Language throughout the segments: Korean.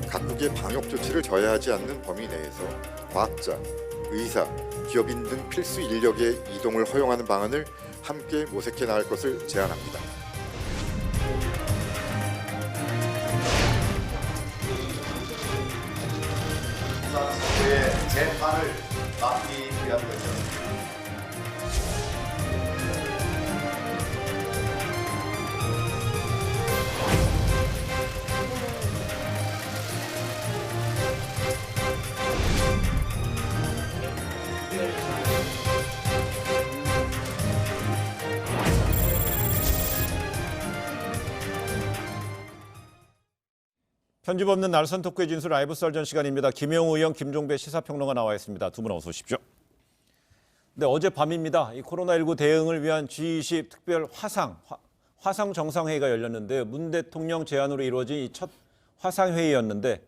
각국의 방역 조치를 저해하지 않는 범위 내에서 과학자, 의사, 기업인 등 필수 인력의 이동을 허용하는 방안을 함께 모색해 나갈 것을 제안합니다. 선수의 재판을 막기 위한 것입니다. 편집 없는 날선 토크의 진술 라이브 썰전 시간입니다. 김영우 의원, 김종배 시사평론가 나와 있습니다. 두 분 어서 오십시오. 네, 어젯밤입니다. 이 코로나19 대응을 위한 G20 특별 화상 정상회의가 열렸는데요. 문 대통령 제안으로 이루어진 이 첫 화상회의였는데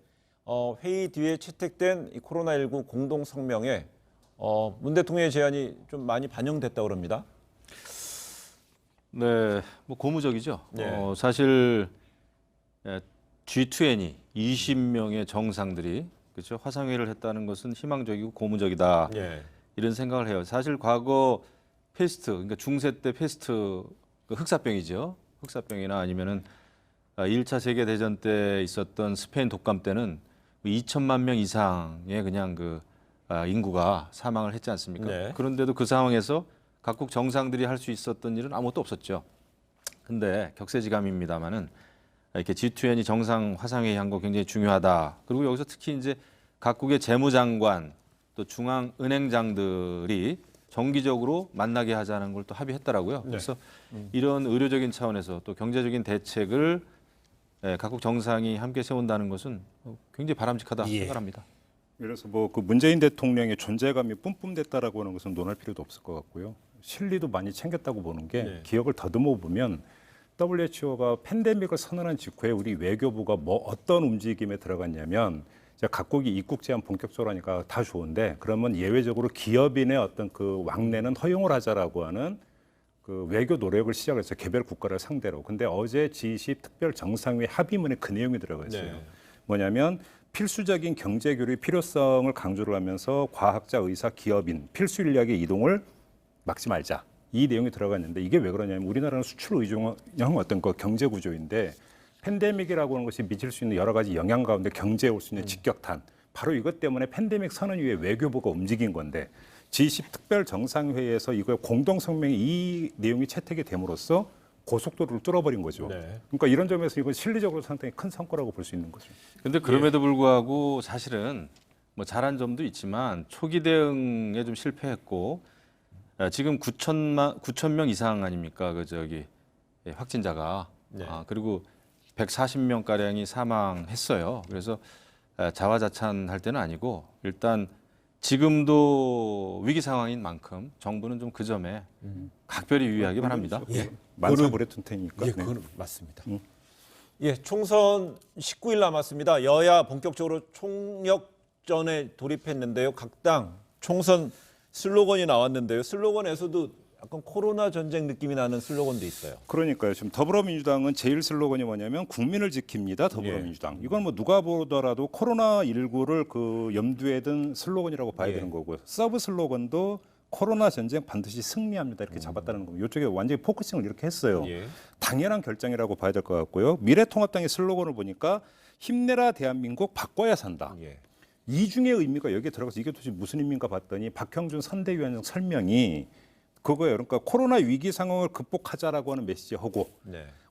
회의 뒤에 채택된 이 코로나19 공동 성명에 문 대통령의 제안이 좀 많이 반영됐다고 합니다. 네, 뭐 고무적이죠. 네. 사실 G20 20명의 정상들이 그렇죠 화상회의를 했다는 것은 희망적이고 고무적이다 네. 이런 생각을 해요. 사실 과거 패스트 그러니까 중세 때 패스트 그 흑사병이죠. 흑사병이나 아니면은 1차 세계 대전 때 있었던 스페인 독감 때는 2천만 명 이상의 그냥 그 인구가 사망을 했지 않습니까? 네. 그런데도 그 상황에서 각국 정상들이 할 수 있었던 일은 아무것도 없었죠. 근데 격세지감입니다만은 이렇게 G20 정상 화상회의 한 거 굉장히 중요하다. 그리고 여기서 특히 이제 각국의 재무장관 또 중앙은행장들이 정기적으로 만나게 하자는 걸 또 합의했더라고요. 그래서 이런 의료적인 차원에서 또 경제적인 대책을 각국 정상이 함께 세운다는 것은 굉장히 바람직하다 생각합니다. 그래서 뭐 그 문재인 대통령의 존재감이 뿜뿜됐다라고 하는 것은 논할 필요도 없을 것 같고요. 실리도 많이 챙겼다고 보는 게 기억을 더듬어 보면 WHO가 팬데믹을 선언한 직후에 우리 외교부가 뭐 어떤 움직임에 들어갔냐면 각국이 입국 제한 본격적으로 하니까 다 좋은데 그러면 예외적으로 기업인의 어떤 그 왕래는 허용을 하자라고 하는 그 외교 노력을 시작했어요. 개별 국가를 상대로. 근데 어제 G20 특별 정상회의 합의문에 그 내용이 들어가 있어요. 뭐냐면 필수적인 경제 교류의 필요성을 강조를 하면서 과학자, 의사, 기업인, 필수 인력의 이동을 막지 말자. 이 내용이 들어가 있는데 이게 왜 그러냐면 우리나라는 수출 의존형 어떤 그 경제 구조인데 팬데믹이라고 하는 것이 미칠 수 있는 여러 가지 영향 가운데 경제에 올 수 있는 직격탄. 바로 이것 때문에 팬데믹 선언 이후에 외교부가 움직인 건데 G20 특별 정상회의에서 이거의 공동 성명이 이 내용이 채택이 됨으로써 고속도로를 뚫어버린 거죠. 그러니까 이런 점에서 이건 실리적으로 상당히 큰 성과라고 볼 수 있는 거죠. 그런데 그럼에도 불구하고 사실은 뭐 잘한 점도 있지만 초기 대응에 좀 실패했고 지금 9천 명 이상 아닙니까? 그 저기 확진자가 그리고 140명 가량이 사망했어요. 그래서 자화자찬할 때는 아니고 일단 지금도 위기 상황인 만큼 정부는 좀 그 점에 각별히 유의하기 바랍니다. 만사부레튼 테니까. 예, 그건 맞습니다. 예, 총선 19일 남았습니다. 여야 본격적으로 총력전에 돌입했는데요. 각 당 총선 슬로건이 나왔는데요. 슬로건에서도 약간 코로나 전쟁 느낌이 나는 슬로건도 있어요. 그러니까요. 지금 더불어민주당은 제일 슬로건이 뭐냐면 국민을 지킵니다. 더불어민주당. 이건 뭐 누가 보더라도 코로나19를 그 염두에 둔 슬로건이라고 봐야 되는 거고요. 서브 슬로건도 코로나 전쟁 반드시 승리합니다. 이렇게 잡았다는 겁니다. 이쪽에 완전히 포커싱을 이렇게 했어요. 당연한 결정이라고 봐야 될 것 같고요. 미래통합당의 슬로건을 보니까 힘내라 대한민국 바꿔야 산다. 이중의 의미가 여기에 들어가서 이게 도대체 무슨 의미인가 봤더니 박형준 선대위원장 설명이 그거예요. 그러니까 코로나 위기 상황을 극복하자라고 하는 메시지하고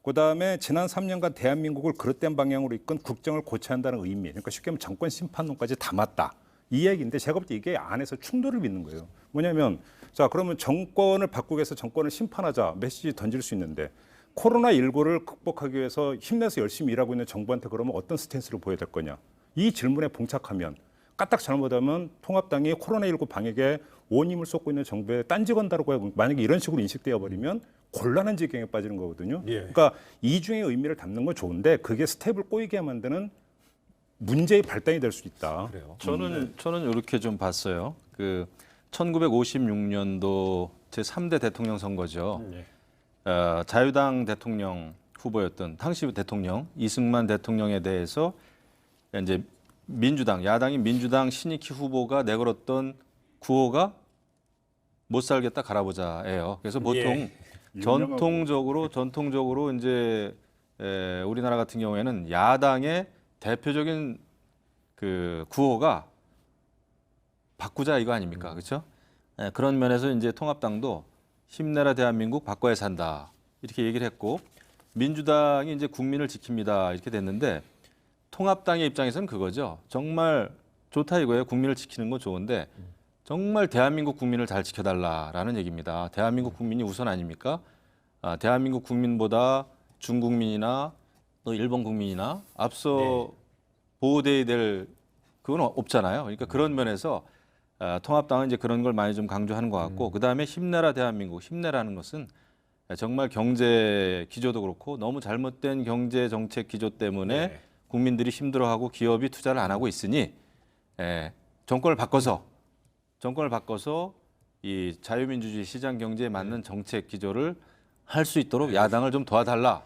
그다음에 지난 3년간 대한민국을 그릇된 방향으로 이끈 국정을 고쳐야 한다는 의미. 그러니까 쉽게 말하면 정권 심판론까지 담았다. 이 얘기인데 제가 볼 때 이게 안에서 충돌을 빚는 거예요. 뭐냐면 자 그러면 정권을 바꾸기 위해서 정권을 심판하자 메시지 던질 수 있는데 코로나19를 극복하기 위해서 힘내서 열심히 일하고 있는 정부한테 그러면 어떤 스탠스를 보여야 될 거냐. 이 질문에 봉착하면 까딱 잘못하면 통합당이 코로나19 방역에 온 힘을 쏟고 있는 정부에 딴지 건다라고 만약에 이런 식으로 인식되어 버리면 곤란한 지경에 빠지는 거거든요. 예. 그러니까 이중의 의미를 담는 건 좋은데 그게 스텝을 꼬이게 만드는 문제의 발단이 될 수 있다. 그래요. 저는 이렇게 좀 봤어요. 그 1956년도 제 3대 대통령 선거죠. 자유당 대통령 후보였던 당시 대통령 이승만 대통령에 대해서 이제 민주당 야당인 민주당 신익희 후보가 내걸었던 구호가 못 살겠다 갈아보자예요. 그래서 보통 전통적으로 이제 우리나라 같은 경우에는 야당의 대표적인 그 구호가 바꾸자 이거 아닙니까? 그렇죠? 그런 면에서 이제 통합당도 힘내라 대한민국 바꿔야 산다 이렇게 얘기를 했고 민주당이 이제 국민을 지킵니다 이렇게 됐는데 통합당의 입장에서는 그거죠. 정말 좋다 이거예요. 국민을 지키는 건 좋은데 정말 대한민국 국민을 잘 지켜달라라는 얘기입니다. 대한민국 국민이 우선 아닙니까? 대한민국 국민보다 중국민이나 또 일본 국민이나 앞서 보호돼야 될 그건 없잖아요. 그러니까 그런 면에서 통합당은 이제 그런 걸 많이 좀 강조하는 것 같고 그다음에 힘내라 대한민국 힘내라는 것은 정말 경제 기조도 그렇고 너무 잘못된 경제 정책 기조 때문에 국민들이 힘들어하고 기업이 투자를 안 하고 있으니 정권을 바꿔서 이 자유민주주의 시장 경제에 맞는 정책 기조를 할 수 있도록 야당을 좀 도와달라라는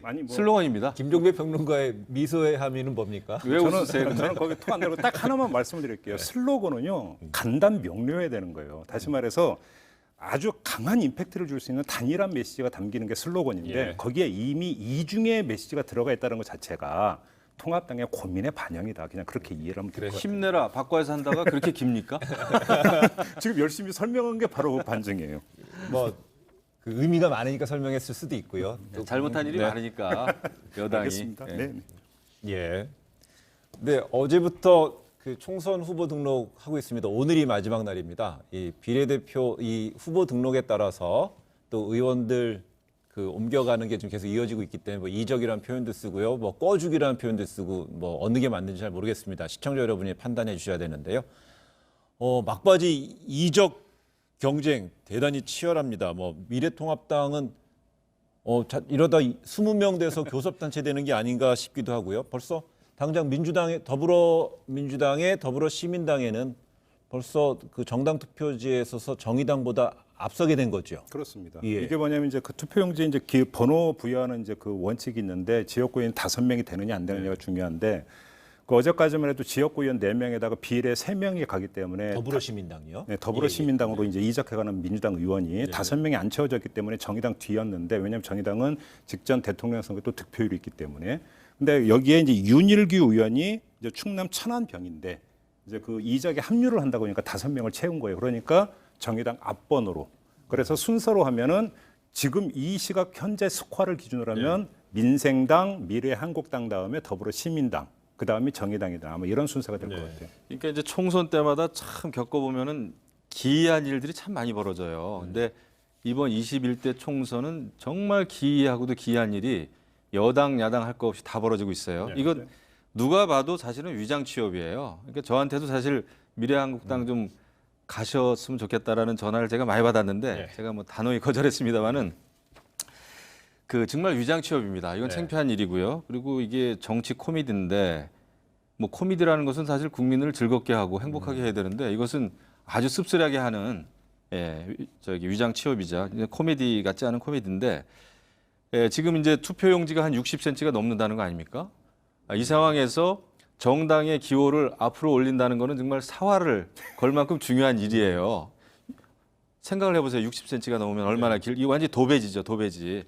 아니 뭐 예. 슬로건입니다. 김종배 평론가의 미소의 함의는 뭡니까? 왜 웃으세요? 저는 거기 톡 안 들고 딱 하나만 말씀드릴게요. 슬로건은요 간단 명료해야 되는 거예요. 다시 말해서 아주 강한 임팩트를 줄 수 있는 단일한 메시지가 담기는 게 슬로건인데 거기에 이미 이중의 메시지가 들어가 있다는 것 자체가 통합당의 고민의 반영이다. 그냥 그렇게 이해를 하면 될 것 같아요. 힘내라 바꿔야 산다가 그렇게 깁니까? 지금 열심히 설명한 게 바로 그 반증이에요. 뭐 그 의미가 많으니까 설명했을 수도 있고요. 또 잘못한 일이 많으니까 여당이. 알겠습니다. 네. 예. 네, 어제부터 그 총선 후보 등록하고 있습니다. 오늘이 마지막 날입니다. 이 비례대표 이 후보 등록에 따라서 또 의원들 그 옮겨가는 게 좀 계속 이어지고 있기 때문에 뭐 이적이라는 표현도 쓰고요. 뭐 꺼주기라는 표현도 쓰고 뭐 어느 게 맞는지 잘 모르겠습니다. 시청자 여러분이 판단해 주셔야 되는데요. 막바지 이적 경쟁 대단히 치열합니다. 뭐 미래통합당은 이러다 20명 돼서 교섭단체 되는 게 아닌가 싶기도 하고요. 벌써 당장 더불어민주당의 더불어시민당에는 벌써 그 정당 투표지에 있어서 정의당보다 앞서게 된 거죠. 그렇습니다. 예. 이게 뭐냐면 이제 그 투표용지 이제 번호 부여하는 이제 그 원칙이 있는데 지역구인 5명이 되느냐 안 되느냐가 중요한데 그 어제까지만 해도 지역구의원 4명에다가 비례 3명이 가기 때문에 더불어시민당이요? 네, 더불어시민당으로 이제 이적해가는 민주당 의원이 5명이 안 채워졌기 때문에 정의당 뒤였는데 왜냐하면 정의당은 직전 대통령 선거 또 득표율이 있기 때문에 근데 여기에 이제 윤일규 의원이 이제 충남 천안병인데 이제 그 이적에 합류를 한다고 하니까 5명을 채운 거예요. 그러니까 정의당 앞번호로 그래서 순서로 하면은 지금 이 시각 현재 스코어를 기준으로 하면 민생당, 미래한국당 다음에 더불어시민당 그 다음이 정의당이다. 아마 이런 순서가 될 것 같아요. 그러니까 이제 총선 때마다 참 겪어보면은 기이한 일들이 참 많이 벌어져요. 근데 이번 21대 총선은 정말 기이하고도 기이한 일이 여당, 야당 할 거 없이 다 벌어지고 있어요. 이건 누가 봐도 사실은 위장 취업이에요. 그러니까 저한테도 사실 미래한국당 좀 가셨으면 좋겠다라는 전화를 제가 많이 받았는데 제가 뭐 단호히 거절했습니다만은 그 정말 위장 취업입니다. 이건 창피한 일이고요. 그리고 이게 정치 코미디인데 뭐 코미디라는 것은 사실 국민을 즐겁게 하고 행복하게 해야 되는데 이것은 아주 씁쓸하게 하는 위장 취업이자 코미디 같지 않은 코미디인데 지금 이제 투표용지가 한 60cm가 넘는다는 거 아닙니까? 이 상황에서 정당의 기호를 앞으로 올린다는 거는 정말 사활을 걸 만큼 중요한 일이에요. 생각을 해보세요. 60cm가 넘으면 얼마나 이거 완전히 도배지죠, 도배지.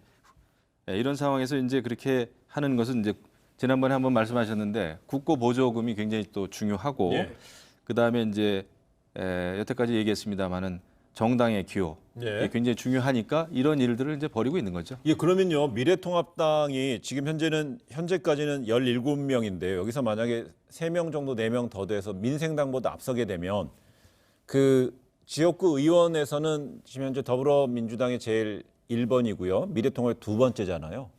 이런 상황에서 이제 그렇게 하는 것은 이제 지난번에 한번 말씀하셨는데 국고 보조금이 굉장히 또 중요하고 그 다음에 이제 여태까지 얘기했습니다만은 정당의 기호 이게 굉장히 중요하니까 이런 일들을 이제 벌이고 있는 거죠. 예, 그러면요. 미래통합당이 지금 현재까지는 17명인데요. 여기서 만약에 3명 정도 4명 더 돼서 민생당보다 앞서게 되면 그 지역구 의원에서는 지금 현재 더불어민주당이 제일 1번이고요. 미래통합이 2번째잖아요.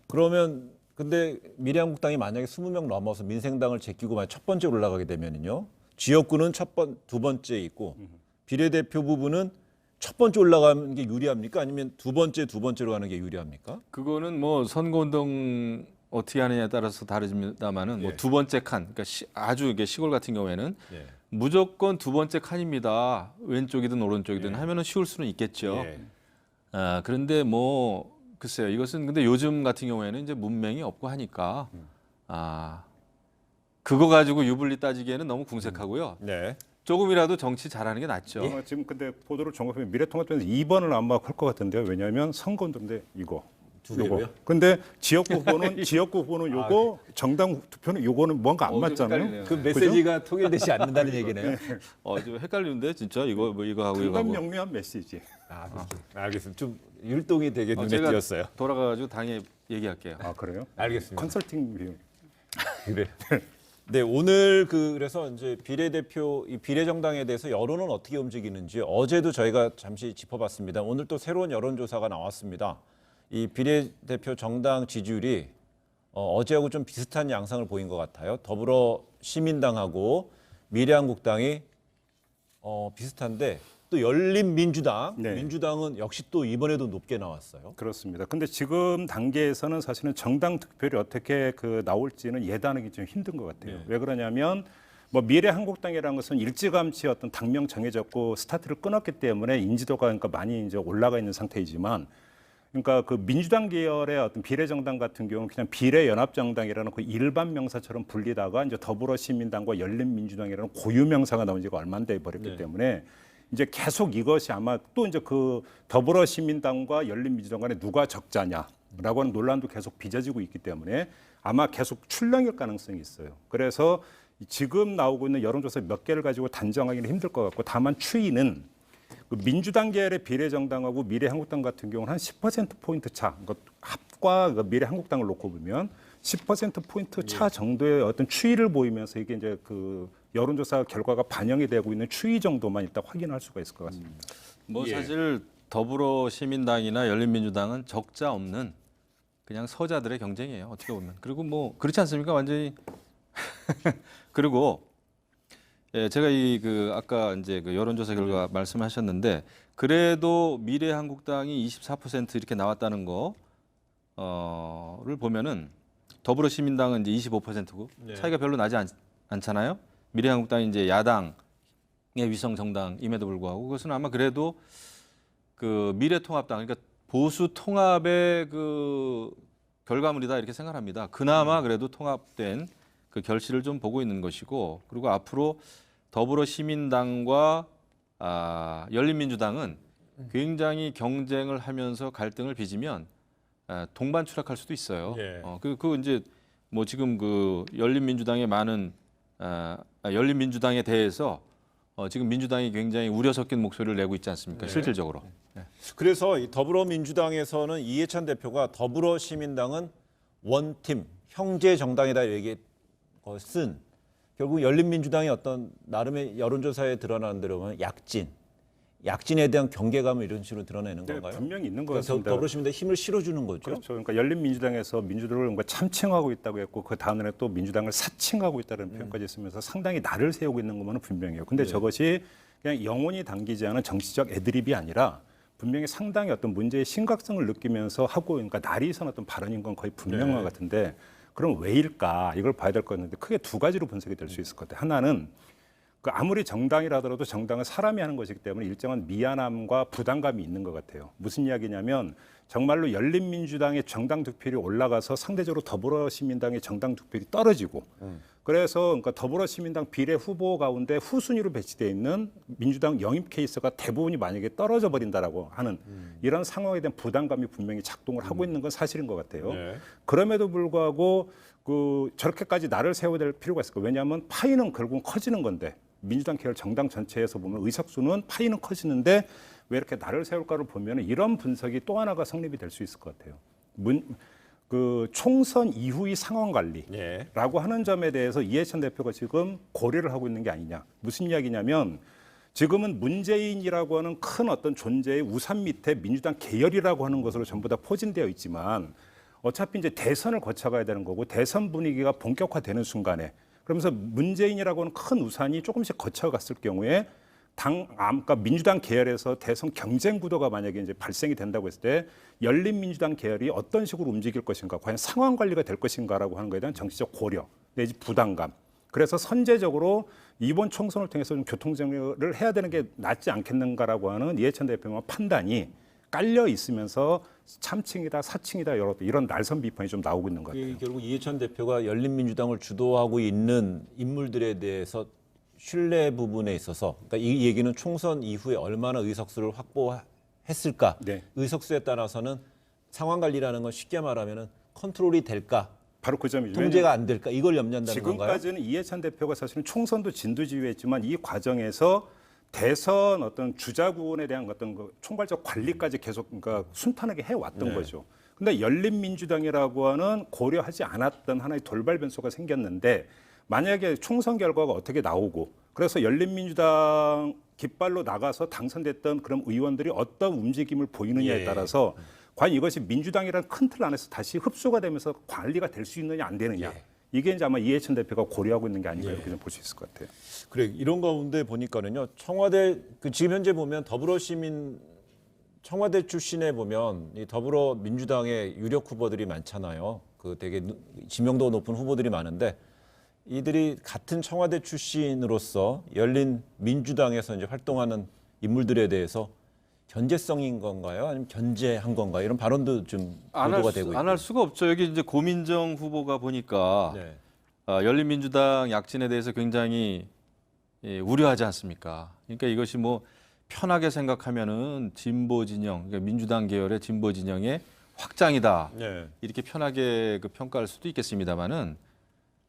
그러면 근데 미래한국당이 만약에 20명 넘어서 민생당을 제끼고 만약 첫 번째 올라가게 되면은요. 지역구는 두 번째 있고 비례대표 부분은 첫 번째 올라가는 게 유리합니까? 아니면 두 번째로 가는 게 유리합니까? 그거는 뭐 선거운동 어떻게 하느냐에 따라서 다르지만은 뭐 두 번째 칸, 그러니까 아주 이게 시골 같은 경우에는 예. 무조건 두 번째 칸입니다. 왼쪽이든 오른쪽이든 하면은 쉬울 수는 있겠죠. 예. 아, 그런데 뭐 글쎄요. 이것은 근데 요즘 같은 경우에는 이제 문맹이 없고 하니까 아, 그거 가지고 유불리 따지기에는 너무 궁색하고요. 네. 조금이라도 정치 잘하는 게 낫죠. 지금 근데 보도를 종합하면 미래통합당에서 2번을 아마 할 것 같은데요. 왜냐하면 선거인데 이거. 두 개로요? 근데 지역구 후보는 요거, 정당 투표는 요거는 뭔가 안 좀 맞잖아요. 헷갈리네요. 그 메시지가 통일되지 않는다는 얘기네요. 좀 헷갈리는데 진짜 이거 뭐 이거 하고 이거 하고. 강간명료한 메시지. 알겠습니다. 좀 율동이 되게 눈에 제가 띄었어요. 돌아가가지고 당에 얘기할게요. 아 그래요? 알겠습니다. 컨설팅 비용. 그래. 네, 오늘 그래서 이제 비례대표 이 비례정당에 대해서 여론은 어떻게 움직이는지 어제도 저희가 잠시 짚어봤습니다. 오늘 또 새로운 여론조사가 나왔습니다. 이 비례대표 정당 지지율이 어제하고 좀 비슷한 양상을 보인 것 같아요. 더불어 시민당하고 미래한국당이 비슷한데 또 열린민주당, 네. 민주당은 역시 또 이번에도 높게 나왔어요. 그렇습니다. 근데 지금 단계에서는 사실은 정당 득표율이 어떻게 나올지는 예단하기 좀 힘든 것 같아요. 네. 왜 그러냐면 뭐 미래한국당이라는 것은 일찌감치 어떤 당명 정해졌고 스타트를 끊었기 때문에 인지도가 그러니까 많이 이제 올라가 있는 상태이지만 그러니까 그 민주당 계열의 어떤 비례정당 같은 경우는 그냥 비례연합정당이라는 그 일반 명사처럼 불리다가 이제 더불어시민당과 열린민주당이라는 고유 명사가 나온 지가 얼마 안 돼 버렸기 네. 때문에 이제 계속 이것이 아마 또 이제 그 더불어시민당과 열린민주당 간에 누가 적자냐라고 하는 논란도 계속 빚어지고 있기 때문에 아마 계속 출렁일 가능성이 있어요. 그래서 지금 나오고 있는 여론조사 몇 개를 가지고 단정하기는 힘들 것 같고 다만 추이는 그 민주당 계열의 비례정당하고 미래한국당 같은 경우는 한 10%포인트 차, 그러니까 합과 그 미래한국당을 놓고 보면 10%포인트 차 정도의 어떤 추이를 보이면서 이게 이제 그 여론조사 결과가 반영이 되고 있는 추이 정도만 일단 확인할 수가 있을 것 같습니다. 뭐 예. 사실 더불어시민당이나 열린민주당은 적자 없는 그냥 서자들의 경쟁이에요. 어떻게 보면. 그리고 뭐 그렇지 않습니까? 완전히 그리고 예, 제가 아까 이제 그 여론조사 결과 말씀하셨는데 그래도 미래한국당이 24% 이렇게 나왔다는 거를 보면은 더불어시민당은 이제 25%고 네. 차이가 별로 나지 않잖아요. 미래한국당이 이제 야당의 위성 정당임에도 불구하고 그것은 아마 그래도 그 미래통합당 그러니까 보수 통합의 그 결과물이다 이렇게 생각합니다. 그나마 그래도 통합된 그 결실을 좀 보고 있는 것이고 그리고 앞으로 더불어시민당과 열린민주당은 굉장히 경쟁을 하면서 갈등을 빚으면 동반 추락할 수도 있어요. 예. 그 이제 뭐 지금 그 열린민주당의 많은 열린민주당에 대해서 지금 민주당이 굉장히 우려 섞인 목소리를 내고 있지 않습니까? 실질적으로. 그래서 이 더불어민주당에서는 이해찬 대표가 더불어시민당은 원팀, 형제 정당이다 얘기한 것은 결국 열린민주당이 어떤 나름의 여론조사에 드러나는 대로 보면 약진에 대한 경계감을 이런 식으로 드러내는 네, 건가요? 분명히 있는 것 그러니까 같습니다. 더불어시민당 힘을 실어주는 거죠. 그렇죠. 그러니까 열린민주당에서 민주당을 뭔가 참칭하고 있다고 했고 그 다음에 또 민주당을 사칭하고 있다는 표현까지 쓰면서 상당히 날을 세우고 있는 것만은 분명해요. 근데 저것이 그냥 영원히 당기지 않은 정치적 애드립이 아니라 분명히 상당히 어떤 문제의 심각성을 느끼면서 하고 그러니까 날이 선 어떤 발언인 건 거의 분명한 것 같은데 그럼 왜일까 이걸 봐야 될 것 같은데 크게 두 가지로 분석이 될 수 있을 것 같아요. 하나는 그 아무리 정당이라더라도 정당은 사람이 하는 것이기 때문에 일정한 미안함과 부담감이 있는 것 같아요. 무슨 이야기냐면 정말로 열린민주당의 정당 득표율이 올라가서 상대적으로 더불어시민당의 정당 득표율이 떨어지고 그래서 그러니까 더불어시민당 비례 후보 가운데 후순위로 배치되어 있는 민주당 영입 케이스가 대부분이 만약에 떨어져 버린다라고 하는 이런 상황에 대한 부담감이 분명히 작동을 하고 있는 건 사실인 것 같아요. 네. 그럼에도 불구하고 그 저렇게까지 날을 세워야 될 필요가 있을까? 왜냐하면 파이는 결국은 커지는 건데 민주당 계열 정당 전체에서 보면 의석수는 파이는 커지는데 왜 이렇게 날을 세울까를 보면 이런 분석이 또 하나가 성립이 될 수 있을 것 같아요. 그 총선 이후의 상황 관리라고 예. 하는 점에 대해서 이해찬 대표가 지금 고려를 하고 있는 게 아니냐. 무슨 이야기냐면 지금은 문재인이라고 하는 큰 어떤 존재의 우산 밑에 민주당 계열이라고 하는 것으로 전부 다 포진되어 있지만 어차피 이제 대선을 거쳐가야 되는 거고 대선 분위기가 본격화되는 순간에 그러면서 문재인이라고 하는 큰 우산이 조금씩 거쳐갔을 경우에 그러니까 민주당 계열에서 대선 경쟁 구도가 만약에 이제 발생이 된다고 했을 때 열린민주당 계열이 어떤 식으로 움직일 것인가, 과연 상황 관리가 될 것인가라고 하는 것에 대한 정치적 고려 내지 부담감. 그래서 선제적으로 이번 총선을 통해서 좀 교통정리를 해야 되는 게 낫지 않겠는가라고 하는 이해찬 대표의 판단이 깔려 있으면서 참칭이다, 사칭이다 이런 날선 비판이 좀 나오고 있는 것 같아요. 결국 이해찬 대표가 열린민주당을 주도하고 있는 인물들에 대해서 신뢰 부분에 있어서, 그러니까 이 얘기는 총선 이후에 얼마나 의석수를 확보했을까, 네. 의석수에 따라서는 상황 관리라는 건 쉽게 말하면 컨트롤이 될까, 바로 그 점이죠. 통제가 안 될까, 이걸 염려한다는 건가요? 지금까지는 이해찬 대표가 사실은 총선도 진두지휘했지만 이 과정에서 대선 어떤 주자구원에 대한 어떤 그 총괄적 관리까지 계속 그러니까 순탄하게 해왔던 거죠. 근데 열린민주당이라고 하는 고려하지 않았던 하나의 돌발 변수가 생겼는데 만약에 총선 결과가 어떻게 나오고 그래서 열린민주당 깃발로 나가서 당선됐던 그런 의원들이 어떤 움직임을 보이느냐에 따라서 과연 이것이 민주당이라는 큰 틀 안에서 다시 흡수가 되면서 관리가 될 수 있느냐 안 되느냐. 이게 이제 아마 이해찬 대표가 고려하고 있는 게 아닌가 이렇게 볼 수 있을 것 같아요. 그래, 이런 가운데 보니까는요, 청와대 지금 현재 보면 청와대 출신에 보면 이 더불어민주당의 유력 후보들이 많잖아요. 그 되게 지명도 높은 후보들이 많은데 이들이 같은 청와대 출신으로서 열린 민주당에서 이제 활동하는 인물들에 대해서 견제성인 건가요? 아니면 견제한 건가요? 이런 발언도 좀 보도가 되고 있고. 안 할 수가 없죠. 여기 이제 고민정 후보가 보니까 네. 열린민주당 약진에 대해서 굉장히 우려하지 않습니까? 그러니까 이것이 뭐 편하게 생각하면은 진보 진영, 그러니까 민주당 계열의 진보 진영의 확장이다. 네. 이렇게 편하게 그 평가할 수도 있겠습니다만은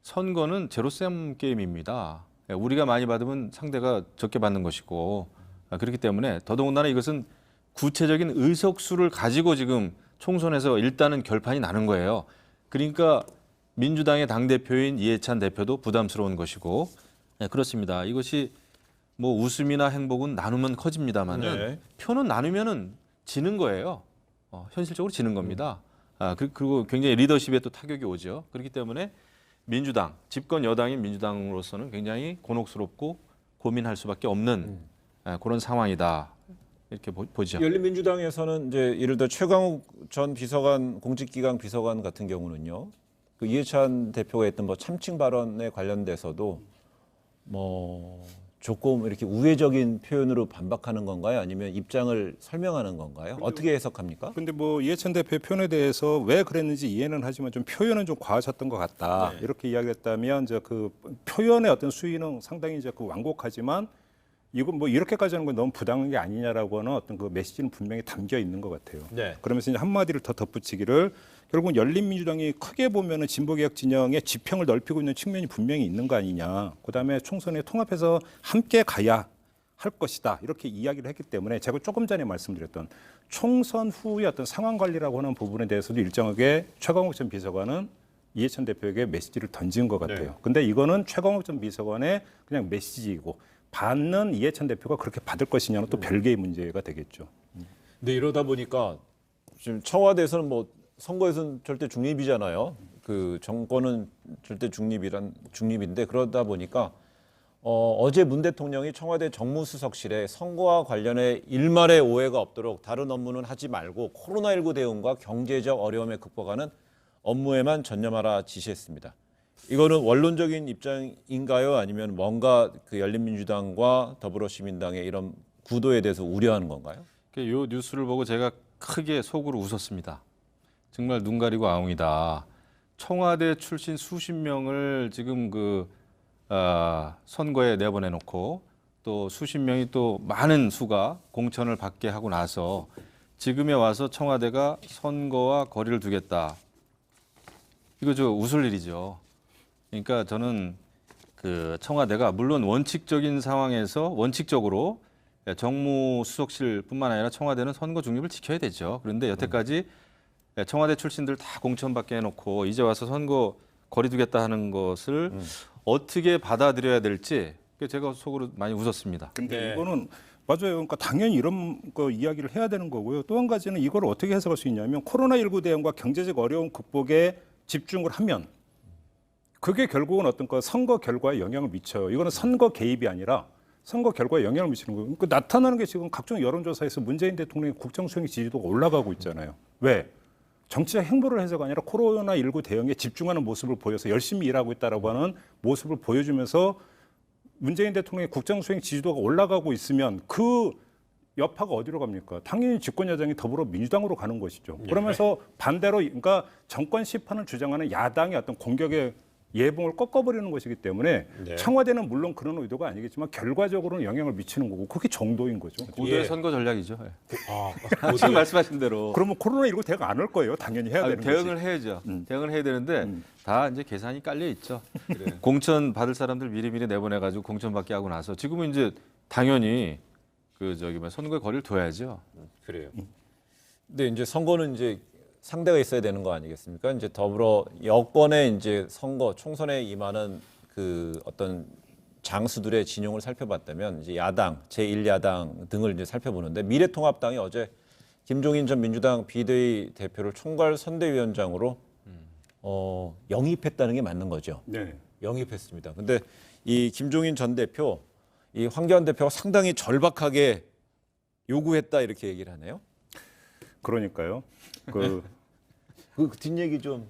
선거는 제로섬 게임입니다. 우리가 많이 받으면 상대가 적게 받는 것이고 그렇기 때문에 더더군다나 이것은 구체적인 의석수를 가지고 지금 총선에서 일단은 결판이 나는 거예요. 그러니까 민주당의 당대표인 이해찬 대표도 부담스러운 것이고 그렇습니다. 이것이 뭐 웃음이나 행복은 나누면 커집니다만은 네. 표는 나누면은 지는 거예요. 현실적으로 지는 겁니다. 그리고 굉장히 리더십에 또 타격이 오죠. 그렇기 때문에 민주당, 집권 여당인 민주당으로서는 굉장히 곤혹스럽고 고민할 수밖에 없는 그런 상황이다. 이렇게 보죠. 열린민주당에서는 이제 예를 들어 최강욱 전 비서관, 공직기강 비서관 같은 경우는요, 그 이해찬 대표가 했던 뭐 참칭 발언에 관련돼서도 뭐 조금 이렇게 우회적인 표현으로 반박하는 건가요? 아니면 입장을 설명하는 건가요? 어떻게 해석합니까? 근데 뭐 이해찬 대표의 표현에 대해서 왜 그랬는지 이해는 하지만 좀 표현은 좀 과하셨던 것 같다. 이렇게 이야기했다면 이제 그 표현의 어떤 수위는 상당히 이제 그 완곡하지만 이거 뭐 이렇게까지 하는 건 너무 부당한 게 아니냐라고 하는 어떤 그 메시지는 분명히 담겨 있는 것 같아요. 네. 그러면서 이제 한마디를 더 덧붙이기를 결국은 열린민주당이 크게 보면은 진보개혁 진영의 지평을 넓히고 있는 측면이 분명히 있는 거 아니냐. 그다음에 총선에 통합해서 함께 가야 할 것이다. 이렇게 이야기를 했기 때문에 제가 조금 전에 말씀드렸던 총선 후의 어떤 상황 관리라고 하는 부분에 대해서도 일정하게 최강욱 전 비서관은 이해찬 대표에게 메시지를 던진 것 같아요. 근데 이거는 최강욱 전 비서관의 그냥 메시지이고 받는 이해찬 대표가 그렇게 받을 것이냐는 또 별개의 문제가 되겠죠. 근데 이러다 보니까 지금 청와대에서는 뭐 선거에서는 절대 중립이잖아요. 그 정권은 절대 중립인데 그러다 보니까 어제 문 대통령이 청와대 정무수석실에 선거와 관련해 일말의 오해가 없도록 다른 업무는 하지 말고 코로나19 대응과 경제적 어려움에 극복하는 업무에만 전념하라 지시했습니다. 이거는 원론적인 입장인가요? 아니면 뭔가 그 열린민주당과 더불어시민당의 이런 구도에 대해서 우려하는 건가요? 이 뉴스를 보고 제가 크게 속으로 웃었습니다. 정말 눈 가리고 아웅이다. 청와대 출신 수십 명을 지금 선거에 내보내놓고 또 수십 명이 또 많은 수가 공천을 받게 하고 나서 지금에 와서 청와대가 선거와 거리를 두겠다. 이거 웃을 일이죠. 그러니까 저는 그 청와대가 물론 원칙적인 상황에서 원칙적으로 정무수석실뿐만 아니라 청와대는 선거 중립을 지켜야 되죠. 그런데 여태까지 청와대 출신들 다 공천받게 해놓고 이제 와서 선거 거리두겠다 하는 것을 어떻게 받아들여야 될지 제가 속으로 많이 웃었습니다. 근데 네. 이거는 맞아요. 그러니까 당연히 이런 거 이야기를 해야 되는 거고요. 또 한 가지는 이걸 어떻게 해석할 수 있냐면 코로나19 대응과 경제적 어려움 극복에 집중을 하면 그게 결국은 어떤 거 선거 결과에 영향을 미쳐요. 이거는 선거 개입이 아니라 선거 결과에 영향을 미치는 거예요. 그러니까 나타나는 게 지금 각종 여론조사에서 문재인 대통령의 국정 수행 지지도가 올라가고 있잖아요. 왜? 정치적 행보를 해서가 아니라 코로나19 대응에 집중하는 모습을 보여서 열심히 일하고 있다라고 하는 모습을 보여주면서 문재인 대통령의 국정 수행 지지도가 올라가고 있으면 그 여파가 어디로 갑니까? 당연히 집권 여당이 더불어민주당으로 가는 것이죠. 그러면서 반대로 그러니까 정권 시판을 주장하는 야당의 어떤 공격의 예봉을 꺾어버리는 것이기 때문에 청와대는 물론 그런 의도가 아니겠지만 결과적으로는 영향을 미치는 거고 그게 정도인 거죠. 고도의 선거 전략이죠. 지금 말씀하신 대로. 그러면 코로나19 대응 안 할 거예요. 당연히 해야 되는 거지. 대응을 해야죠. 대응을 해야 되는데 다 이제 계산이 깔려 있죠. 공천 받을 사람들 미리미리 내보내가지고 공천 받게 하고 나서 지금은 이제 당연히 그 저기 뭐 선거에 거리를 둬야죠. 그래요. 근데 이제 선거는 이제 상대가 있어야 되는 거 아니겠습니까? 이제 더불어 여권의 이제 선거 총선에 임하는 그 어떤 장수들의 진영을 살펴봤다면 이제 야당, 제1야당 등을 이제 살펴보는데 미래통합당이 어제 김종인 전 민주당 비대위 대표를 총괄 선대위원장으로 영입했다는 게 맞는 거죠. 네. 영입했습니다. 근데 이 김종인 전 대표, 이 황교안 대표가 상당히 절박하게 요구했다 이렇게 얘기를 하네요. 그러니까요. 그 뒷얘기 좀.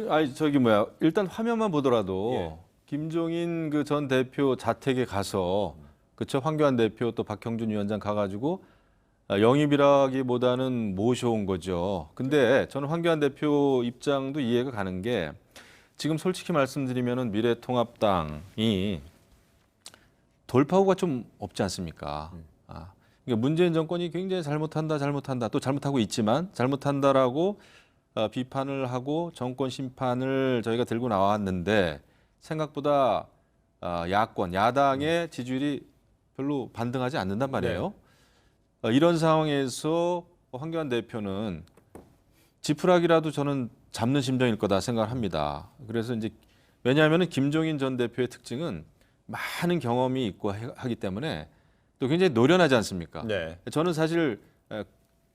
아니 저기 뭐야 일단 화면만 보더라도 예. 김종인 그 전 대표 자택에 가서 그쵸 황교안 대표 또 박형준 위원장 가가지고 영입이라기보다는 모셔온 거죠. 근데 저는 황교안 대표 입장도 이해가 가는 게 지금 솔직히 말씀드리면은 미래통합당이 돌파구가 좀 없지 않습니까? 그러니까 문재인 정권이 굉장히 잘못한다, 또 잘못하고 있지만 잘못한다라고 비판을 하고 정권 심판을 저희가 들고 나왔는데 생각보다 야당의 지지율이 별로 반등하지 않는단 말이에요. 이런 상황에서 황교안 대표는 지푸라기라도 저는 잡는 심정일 거다 생각을 합니다. 그래서 이제 왜냐하면 김종인 전 대표의 특징은 많은 경험이 있고 하기 때문에 또 굉장히 노련하지 않습니까? 네. 저는 사실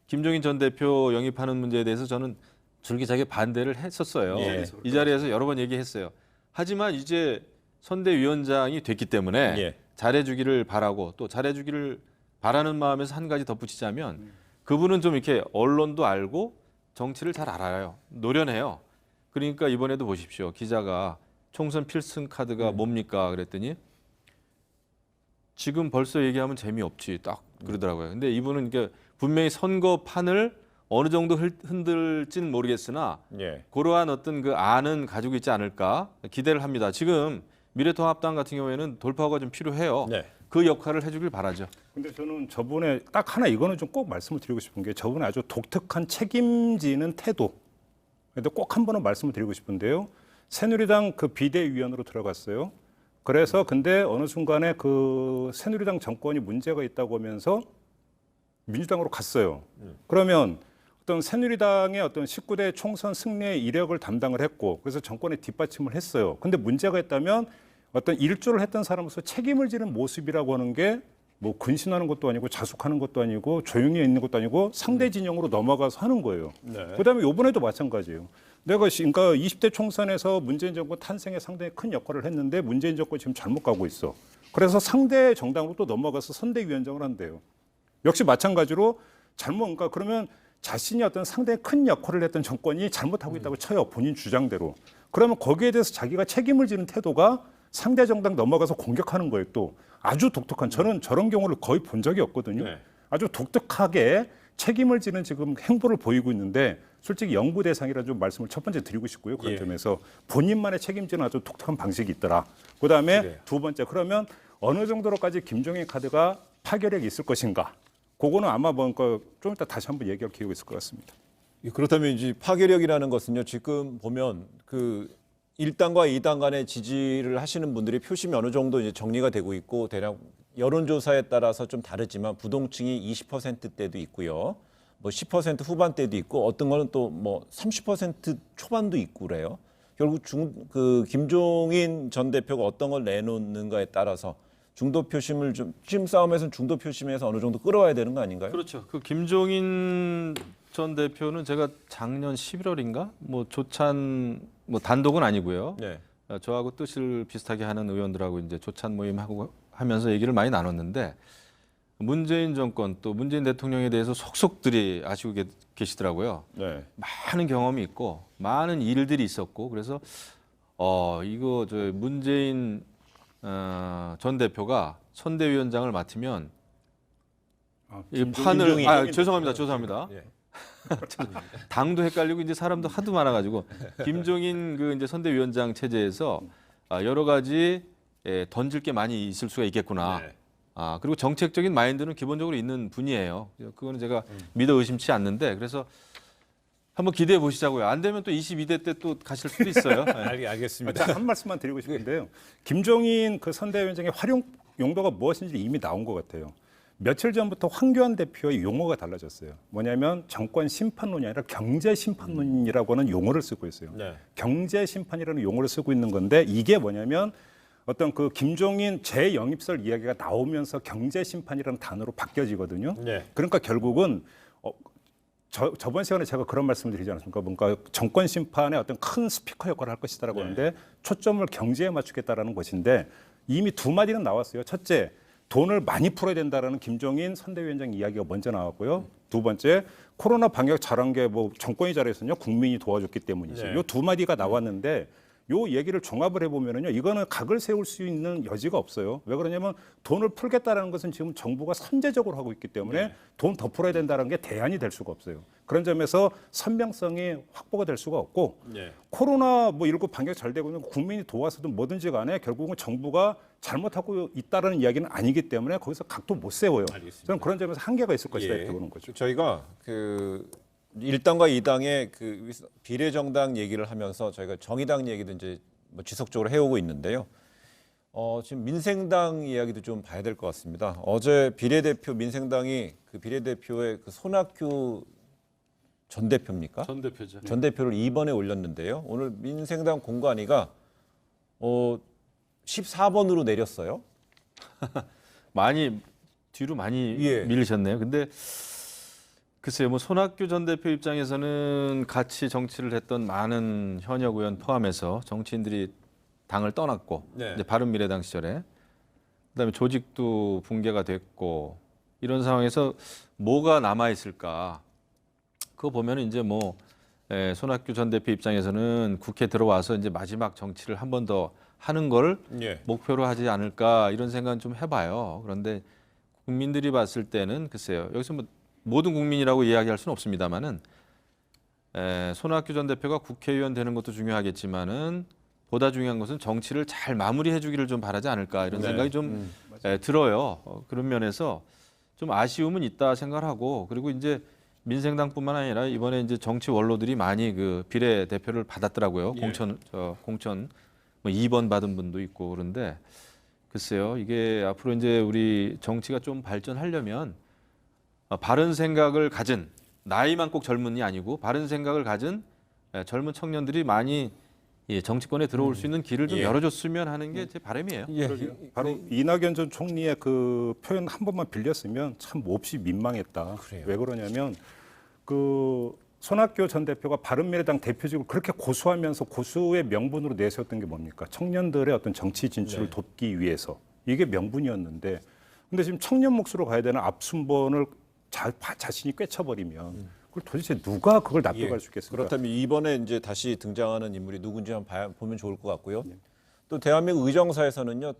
김종인 전 대표 영입하는 문제에 대해서 저는 줄기차게 반대를 했었어요. 예. 이 자리에서 여러 번 얘기했어요. 하지만 이제 선대위원장이 됐기 때문에 예. 잘해주기를 바라고 또 잘해주기를 바라는 마음에서 한 가지 덧붙이자면 그분은 좀 이렇게 언론도 알고 정치를 잘 알아요. 노련해요. 그러니까 이번에도 보십시오. 기자가 총선 필승 카드가 뭡니까? 그랬더니 지금 벌써 얘기하면 재미없지 딱 그러더라고요. 근데 이분은 이게 분명히 선거판을 어느 정도 흔들지는 모르겠으나 예. 그러한 어떤 그 안은 가지고 있지 않을까 기대를 합니다. 지금 미래통합당 같은 경우에는 돌파구가 좀 필요해요. 네. 그 역할을 해주길 바라죠. 근데 저는 저번에 딱 하나 이거는 좀 꼭 말씀을 드리고 싶은 게 저번에 아주 독특한 책임지는 태도. 근데 꼭 한 번은 말씀을 드리고 싶은데요. 새누리당 그 비대위원으로 들어갔어요. 그래서 근데 어느 순간에 그 새누리당 정권이 문제가 있다고 하면서 민주당으로 갔어요. 그러면 어떤 새누리당의 어떤 19대 총선 승리의 이력을 담당을 했고 그래서 정권에 뒷받침을 했어요. 근데 문제가 있다면 어떤 일조를 했던 사람으로서 책임을 지는 모습이라고 하는 게 뭐 근신하는 것도 아니고 자숙하는 것도 아니고 조용히 있는 것도 아니고 상대 진영으로 넘어가서 하는 거예요. 그다음에 이번에도 마찬가지예요. 내가 그러니까 20대 총선에서 문재인 정권 탄생에 상당히 큰 역할을 했는데 문재인 정권이 지금 잘못 가고 있어. 그래서 상대 정당으로 또 넘어가서 선대위원장을 한대요. 역시 마찬가지로 그러니까 그러면 자신이 어떤 상당히 큰 역할을 했던 정권이 잘못하고 있다고 쳐요. 본인 주장대로. 그러면 거기에 대해서 자기가 책임을 지는 태도가 상대 정당 넘어가서 공격하는 거예요. 또 아주 독특한 저는 저런 경우를 거의 본 적이 없거든요. 네. 아주 독특하게 책임을 지는 지금 행보를 보이고 있는데 솔직히 연구 대상이라 좀 말씀을 첫 번째 드리고 싶고요. 그런 예. 점에서 본인만의 책임지는 아주 독특한 방식이 있더라. 그다음에 그래요. 두 번째 그러면 어느 정도로까지 김종인 카드가 파괴력이 있을 것인가? 그거는 아마 뭔가 좀 이따 다시 한번 얘기할 기회가 있을 것 같습니다. 그렇다면 이제 파괴력이라는 것은요. 지금 보면 그 1당과 2당 간의 지지를 하시는 분들의 표심이 어느 정도 이제 정리가 되고 있고 대략 여론조사에 따라서 좀 다르지만 부동층이 20%대도 있고요. 뭐 10% 후반대도 있고 어떤 거는 또 뭐 30% 초반도 있고 그래요. 결국 김종인 전 대표가 어떤 걸 내놓는가에 따라서 중도 표심을 심 싸움에서는 중도 표심에서 어느 정도 끌어와야 되는 거 아닌가요? 그렇죠. 그 김종인 전 대표는 제가 작년 11월인가 뭐 조찬 뭐 단독은 아니고요. 네. 저하고 뜻을 비슷하게 하는 의원들하고 이제 조찬 모임하고 하면서 얘기를 많이 나눴는데 문재인 정권 또 문재인 대통령에 대해서 속속들이 아시고 계시더라고요. 네. 많은 경험이 있고 많은 일들이 있었고 그래서 이거 저 문재인 전 대표가 선대위원장을 맡으면 이 판을 죄송합니다. 예. 당도 헷갈리고 이제 사람도 하도 많아가지고 김종인 그 이제 선대위원장 체제에서 여러 가지 던질 게 많이 있을 수가 있겠구나. 네. 그리고 정책적인 마인드는 기본적으로 있는 분이에요. 그거는 제가 믿어 의심치 않는데 그래서 한번 기대해 보시자고요. 안 되면 또 22대 때 또 가실 수도 있어요. 알겠습니다. 한 말씀만 드리고 싶은데요. 김종인 그 선대위원장의 활용 용도가 무엇인지 이미 나온 것 같아요. 며칠 전부터 황교안 대표의 용어가 달라졌어요. 뭐냐면 정권 심판론이 아니라 경제 심판론이라고 하는 용어를 쓰고 있어요. 네. 경제 심판이라는 용어를 쓰고 있는 건데 이게 뭐냐면 어떤 그 김종인 재영입설 이야기가 나오면서 경제 심판이라는 단어로 바뀌어지거든요. 네. 그러니까 결국은 저번 시간에 제가 그런 말씀을 드리지 않았습니까? 뭔가 정권 심판의 어떤 큰 스피커 역할을 할 것이다라고 하는데 초점을 경제에 맞추겠다라는 것인데 이미 두 마디는 나왔어요. 첫째, 돈을 많이 풀어야 된다라는 김종인 선대위원장 이야기가 먼저 나왔고요. 두 번째, 코로나 방역 잘한 게 뭐 정권이 잘했었냐? 국민이 도와줬기 때문이죠. 네. 요 두 마디가 나왔는데 요 얘기를 종합을 해보면은요, 이거는 각을 세울 수 있는 여지가 없어요. 왜 그러냐면 돈을 풀겠다라는 것은 지금 정부가 선제적으로 하고 있기 때문에 돈 더 풀어야 된다는 게 대안이 될 수가 없어요. 그런 점에서 선명성이 확보가 될 수가 없고 코로나19 방역 잘 되고 있는 국민이 도와서든 뭐든지 간에 결국은 정부가 잘못하고 있다라는 이야기는 아니기 때문에 거기서 각도 못 세워요. 알겠습니다. 저는 그런 점에서 한계가 있을 것이다 예. 이렇게 보는 거죠. 저희가 그 1당과 2당의 그 비례정당 얘기를 하면서 저희가 정의당 얘기도 이제 뭐 지속적으로 해오고 있는데요. 지금 민생당 이야기도 좀 봐야 될 것 같습니다. 어제 비례대표 민생당이 그 비례대표의 그 손학규 전 대표입니까? 전 대표죠. 전 대표를 2번에 올렸는데요. 오늘 민생당 공관위가 14번으로 내렸어요. 뒤로 많이 예. 밀리셨네요. 근데 글쎄요, 뭐 손학규 전 대표 입장에서는 같이 정치를 했던 많은 현역 의원 포함해서 정치인들이 당을 떠났고 네. 이제 바른미래당 시절에 그다음에 조직도 붕괴가 됐고 이런 상황에서 뭐가 남아 있을까? 그거 보면 이제 뭐 손학규 전 대표 입장에서는 국회 들어와서 이제 마지막 정치를 한 번 더 하는 걸 목표로 하지 않을까 이런 생각은 좀 해봐요. 그런데 국민들이 봤을 때는 글쎄요, 여기서 뭐 모든 국민이라고 이야기할 수는 없습니다만은 손학규 전 대표가 국회의원 되는 것도 중요하겠지만은 보다 중요한 것은 정치를 잘 마무리해주기를 좀 바라지 않을까 이런 생각이 좀 들어요. 그런 면에서 좀 아쉬움은 있다 생각하고 그리고 이제 민생당뿐만 아니라 이번에 이제 정치 원로들이 많이 그 비례 대표를 받았더라고요. 공천 뭐 2번 받은 분도 있고 그런데 글쎄요, 이게 앞으로 이제 우리 정치가 좀 발전하려면 바른 생각을 가진 나이만 꼭 젊은이 아니고 바른 생각을 가진 젊은 청년들이 많이 정치권에 들어올 수 있는 길을 좀 열어줬으면 하는 게 제 바람이에요. 바로 이낙연 전 총리의 그 표현 한 번만 빌렸으면 참 몹시 민망했다. 그래요. 왜 그러냐면 그 손학규 전 대표가 바른미래당 대표직을 그렇게 고수하면서 고수의 명분으로 내세웠던 게 뭡니까? 청년들의 어떤 정치 진출을 돕기 위해서 이게 명분이었는데 근데 지금 청년 몫으로 가야 되는 앞순번을 자신이 꿰쳐버리면 그걸 도대체 누가 그걸 납득할 수 있겠습니까? 그렇다면 이번에 이제 다시 등장하는 인물이 누군지 한번 보면 좋을 것 같고요. 또 대한민국 의정사에서는요,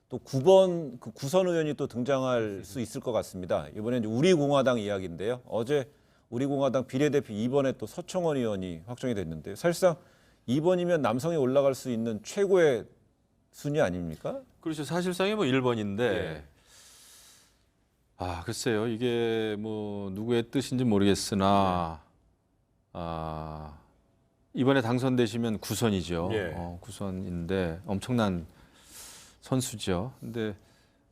또 9번 그 구선 의원이 또 등장할 수 있을 것 같습니다. 이번에 이제 우리공화당 이야기인데요. 어제 우리공화당 비례대표 2번에 또 서청원 의원이 확정이 됐는데 사실상 2번이면 남성이 올라갈 수 있는 최고의 순위 아닙니까? 그렇죠. 사실상이 뭐 1번인데 글쎄요. 이게 뭐 누구의 뜻인지 모르겠으나 이번에 당선되시면 구선이죠. 구선인데 엄청난 선수죠. 근데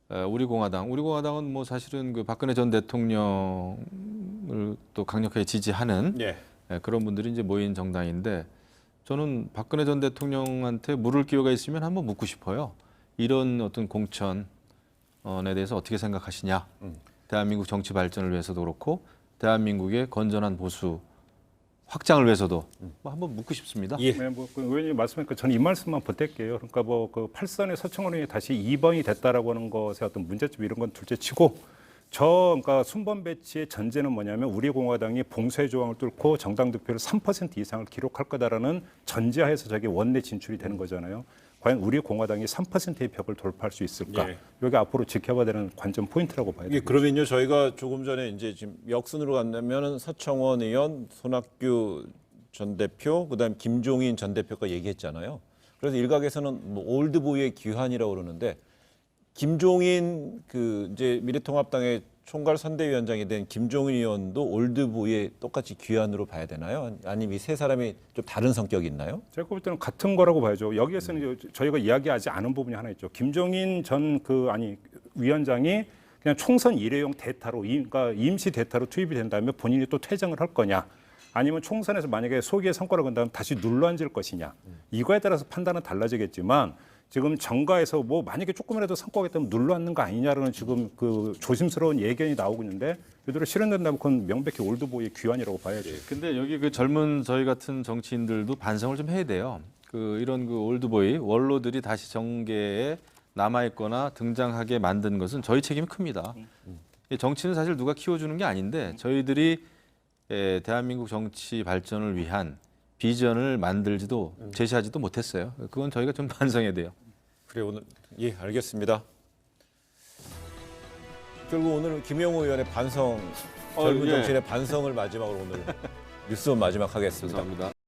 우리공화당은 뭐 사실은 그 박근혜 전 대통령을 또 강력하게 지지하는 그런 분들이 이제 모인 정당인데 저는 박근혜 전 대통령한테 물을 기회가 있으면 한번 묻고 싶어요. 이런 어떤 공천 대해서 어떻게 생각하시냐. 대한민국 정치 발전을 위해서도 그렇고 대한민국의 건전한 보수 확장을 위해서도 뭐 한번 묻고 싶습니다. 예. 네, 그 의원님 말씀하니까 저는 이 말씀만 보탤게요. 그러니까 그 8선의 서청원 의원이 다시 2번이 됐다라고 하는 것의 어떤 문제점 이런 건 둘째치고 그러니까 순번 배치의 전제는 뭐냐면 우리 공화당이 봉쇄 조항을 뚫고 정당 득표를 3% 이상을 기록할 거다라는 전제하에서 저게 원내 진출이 되는 거잖아요. 과연 우리 공화당이 3%의 벽을 돌파할 수 있을까? 예. 여기 앞으로 지켜봐야 되는 관전 포인트라고 봐야 예, 됩니다. 그러면요 저희가 조금 전에 이제 지금 역순으로 간다면은 서청원 의원, 손학규 전 대표, 그다음 김종인 전 대표가 얘기했잖아요. 그래서 일각에서는 뭐 올드보이의 귀환이라고 그러는데 김종인 그 이제 미래통합당의 총괄 선대위원장이 된 김종인 의원도 올드보이의 똑같이 귀환으로 봐야 되나요? 아니면 이 세 사람이 좀 다른 성격이 있나요? 제가 볼 때는 같은 거라고 봐야죠. 여기에서는 저희가 이야기하지 않은 부분이 하나 있죠. 김종인 전 위원장이 그냥 총선 일회용 대타로 그러니까 임시 대타로 투입이 된다면 본인이 또 퇴장을 할 거냐? 아니면 총선에서 만약에 소기의 성과를 건다면 다시 눌러앉을 것이냐? 이거에 따라서 판단은 달라지겠지만 지금 정가에서 뭐 만약에 조금이라도 성과가 있다면 눌러앉는 거 아니냐라는 지금 그 조심스러운 예견이 나오고 있는데 이대로 실현된다면 그건 명백히 올드보이의 귀환이라고 봐야죠. 근데 여기 그 젊은 저희 같은 정치인들도 반성을 좀 해야 돼요. 이런 올드보이 원로들이 다시 정계에 남아있거나 등장하게 만든 것은 저희 책임이 큽니다. 이 정치는 사실 누가 키워주는 게 아닌데 저희들이 대한민국 정치 발전을 위한 비전을 만들지도 제시하지도 못했어요. 그건 저희가 좀 반성해야 돼요. 그래 오늘 예 알겠습니다. 결국 오늘 김영우 의원의 반성, 젊은 예. 정치인의 반성을 마지막으로 오늘 뉴스원 마지막 하겠습니다. 감사합니다.